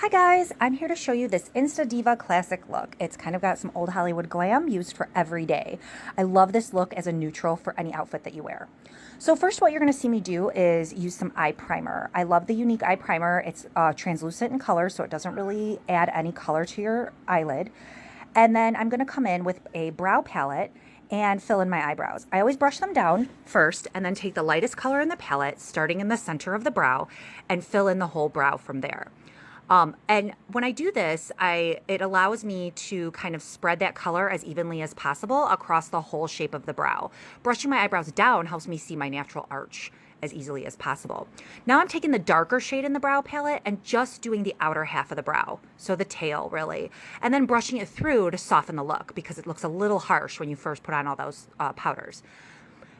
Hi guys, I'm here to show you this Insta Diva classic look. It's kind of got some old Hollywood glam used for every day. I love this look as a neutral for any outfit that you wear. So first what you're going to see me do is use some eye primer. I love the Unique eye primer. It's translucent in color, so it doesn't really add any color to your eyelid. And then I'm going to come in with a brow palette and fill in my eyebrows. I always brush them down first and then take the lightest color in the palette, starting in the center of the brow, and fill in the whole brow from there. And when I do this, it allows me to kind of spread that color as evenly as possible across the whole shape of the brow. Brushing my eyebrows down helps me see my natural arch as easily as possible. Now I'm taking the darker shade in the brow palette and just doing the outer half of the brow, so the tail really, and then brushing it through to soften the look because it looks a little harsh when you first put on all those powders.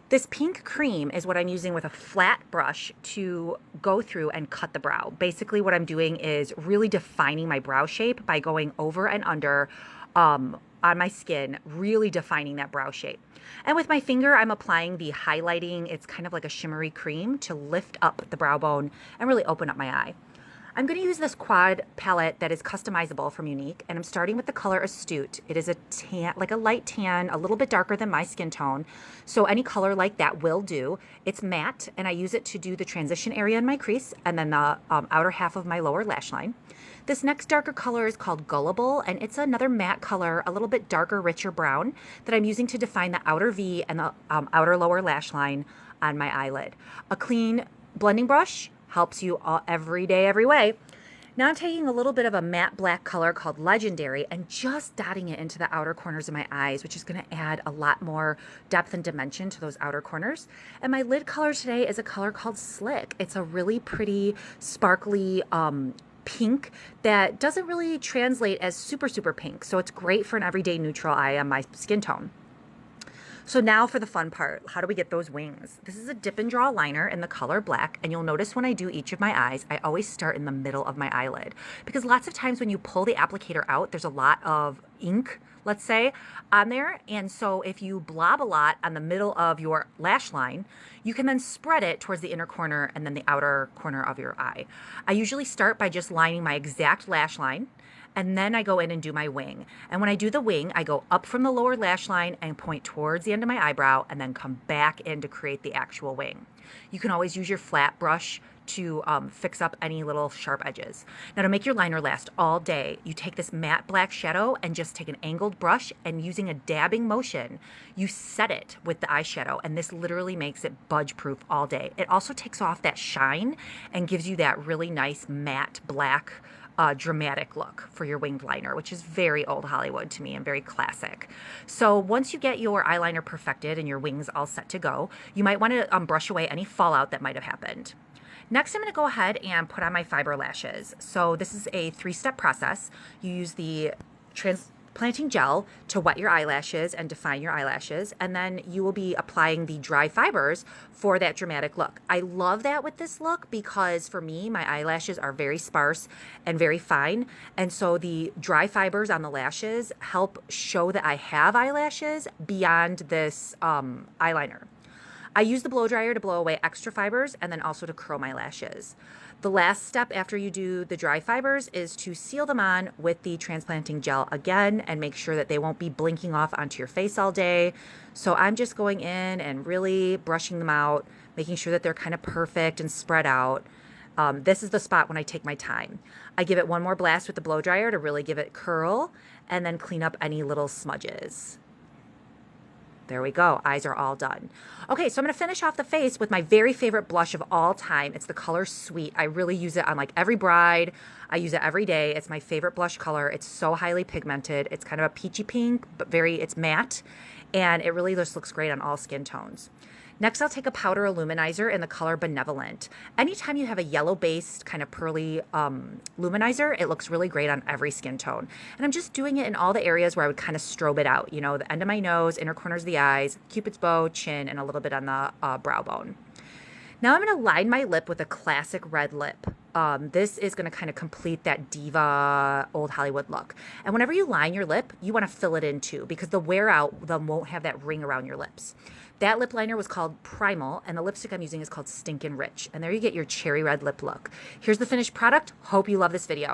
This pink cream is what I'm using with a flat brush to go through and cut the brow. Basically what I'm doing is really defining my brow shape by going over and under on my skin, really defining that brow shape. And with my finger, I'm applying the highlighting, it's kind of like a shimmery cream to lift up the brow bone and really open up my eye. I'm going to use this quad palette that is customizable from Unique, and I'm starting with the color Astute. It is a tan, like a light tan, a little bit darker than my skin tone, so any color like that will do. It's matte, and I use it to do the transition area in my crease and then the outer half of my lower lash line. This next darker color is called Gullible, and it's another matte color, a little bit darker, richer brown that I'm using to define the outer V and the outer lower lash line on my eyelid. A clean blending brush helps you all, every day, every way. Now I'm taking a little bit of a matte black color called Legendary and just dotting it into the outer corners of my eyes, which is going to add a lot more depth and dimension to those outer corners. And my lid color today is a color called Slick. It's a really pretty, sparkly pink that doesn't really translate as super, super pink. So it's great for an everyday neutral eye on my skin tone. So now for the fun part, how do we get those wings? This is a dip and draw liner in the color black, and you'll notice when I do each of my eyes, I always start in the middle of my eyelid because lots of times when you pull the applicator out, there's a lot of ink, let's say, on there. And so if you blob a lot on the middle of your lash line, you can then spread it towards the inner corner and then the outer corner of your eye. I usually start by just lining my exact lash line, and then I go in and do my wing. And when I do the wing, I go up from the lower lash line and point towards the end of my eyebrow and then come back in to create the actual wing. You can always use your flat brush to fix up any little sharp edges. Now to make your liner last all day, you take this matte black shadow and just take an angled brush and using a dabbing motion, you set it with the eyeshadow, and this literally makes it budge proof all day. It also takes off that shine and gives you that really nice matte black dramatic look for your winged liner, which is very old Hollywood to me and very classic. So once you get your eyeliner perfected and your wings all set to go, you might want to brush away any fallout that might have happened. Next, I'm going to go ahead and put on my fiber lashes. So this is a 3-step process. You use the transplanting gel to wet your eyelashes and define your eyelashes, and then you will be applying the dry fibers for that dramatic look. I love that with this look because for me, my eyelashes are very sparse and very fine, and so the dry fibers on the lashes help show that I have eyelashes beyond this eyeliner. I use the blow dryer to blow away extra fibers and then also to curl my lashes. The last step after you do the dry fibers is to seal them on with the transplanting gel again and make sure that they won't be blinking off onto your face all day. So I'm just going in and really brushing them out, making sure that they're kind of perfect and spread out. This is the spot when I take my time. I give it one more blast with the blow dryer to really give it curl and then clean up any little smudges. There we go. Eyes are all done. Okay, so I'm going to finish off the face with my very favorite blush of all time. It's the color Sweet. I really use it on like every bride. I use it every day. It's my favorite blush color. It's so highly pigmented. It's kind of a peachy pink, but it's matte, and it really just looks great on all skin tones. Next, I'll take a powder luminizer in the color Benevolent. Anytime you have a yellow-based kind of pearly luminizer, it looks really great on every skin tone. And I'm just doing it in all the areas where I would kind of strobe it out. You know, the end of my nose, inner corners of the eyes, Cupid's bow, chin, and a little bit on the brow bone. Now I'm going to line my lip with a classic red lip. This is going to kind of complete that diva old Hollywood look. And whenever you line your lip, you want to fill it in too because the wear out, them won't have that ring around your lips. That lip liner was called Primal, and the lipstick I'm using is called Stinkin Rich. And there you get your cherry red lip look. Here's the finished product. Hope you love this video.